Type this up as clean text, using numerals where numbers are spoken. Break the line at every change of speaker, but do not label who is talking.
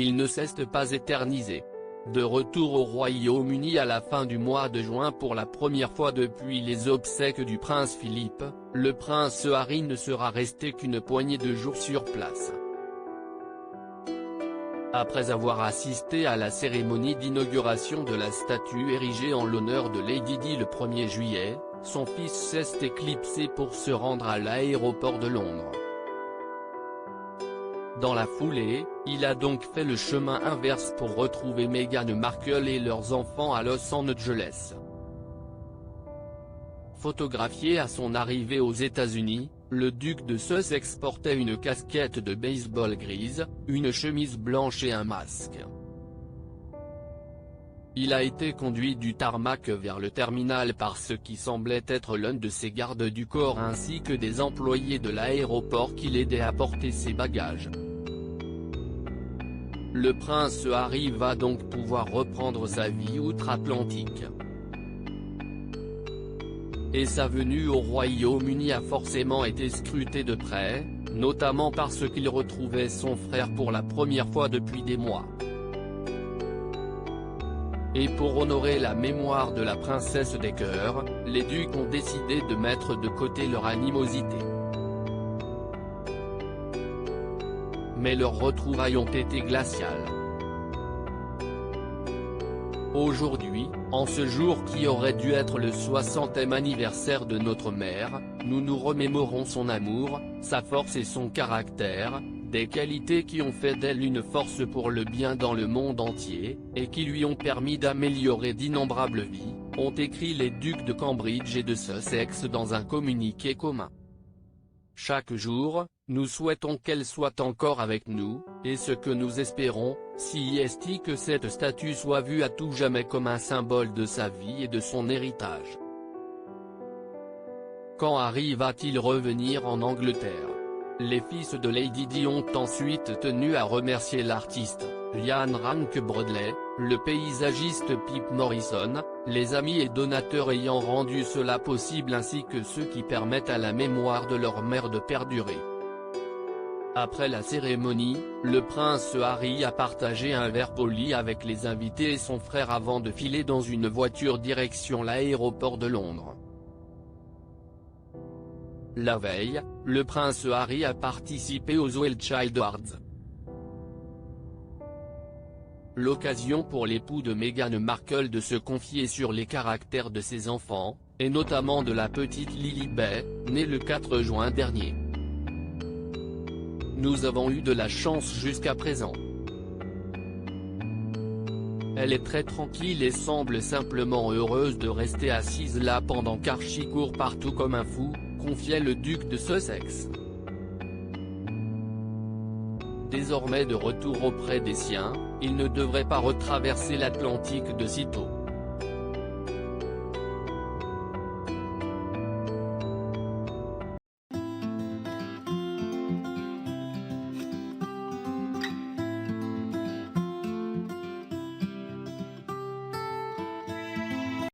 il ne s'est pas éternisé. De retour au Royaume-Uni à la fin du mois de juin pour la première fois depuis les obsèques du prince Philippe, le prince Harry ne sera resté qu'une poignée de jours sur place. Après avoir assisté à la cérémonie d'inauguration de la statue érigée en l'honneur de Lady Di le 1er juillet, son fils s'est éclipsé pour se rendre à l'aéroport de Londres. Dans la foulée, il a donc fait le chemin inverse pour retrouver Meghan Markle et leurs enfants à Los Angeles. Photographié à son arrivée aux États-Unis, le duc de Sussex portait une casquette de baseball grise, une chemise blanche et un masque. Il a été conduit du tarmac vers le terminal par ce qui semblait être l'un de ses gardes du corps ainsi que des employés de l'aéroport qui l'aidaient à porter ses bagages. Le prince Harry va donc pouvoir reprendre sa vie outre-Atlantique. Et sa venue au Royaume-Uni a forcément été scrutée de près, notamment parce qu'il retrouvait son frère pour la première fois depuis des mois. Et pour honorer la mémoire de la princesse des cœurs, les ducs ont décidé de mettre de côté leur animosité. Mais leurs retrouvailles ont été glaciales. Aujourd'hui, en ce jour qui aurait dû être le 60e anniversaire de notre mère, nous nous remémorons son amour, sa force et son caractère, des qualités qui ont fait d'elle une force pour le bien dans le monde entier, et qui lui ont permis d'améliorer d'innombrables vies, ont écrit les ducs de Cambridge et de Sussex dans un communiqué commun. Chaque jour, nous souhaitons qu'elle soit encore avec nous, et ce que nous espérons, si est que cette statue soit vue à tout jamais comme un symbole de sa vie et de son héritage. Quand Harry va-t-il revenir en Angleterre? Les fils de Lady Di ont ensuite tenu à remercier l'artiste, Ian Rank Broadley, le paysagiste Pip Morrison, les amis et donateurs ayant rendu cela possible ainsi que ceux qui permettent à la mémoire de leur mère de perdurer. Après la cérémonie, le prince Harry a partagé un verre poli avec les invités et son frère avant de filer dans une voiture direction l'aéroport de Londres. La veille, le prince Harry a participé aux Well Child Awards. L'occasion pour l'époux de Meghan Markle de se confier sur les caractères de ses enfants, et notamment de la petite Lilibet, née le 4 juin dernier. Nous avons eu de la chance jusqu'à présent. Elle est très tranquille et semble simplement heureuse de rester assise là pendant qu'Archie court partout comme un fou, confiait le duc de Sussex. Désormais de retour auprès des siens, il ne devrait pas retraverser l'Atlantique de sitôt.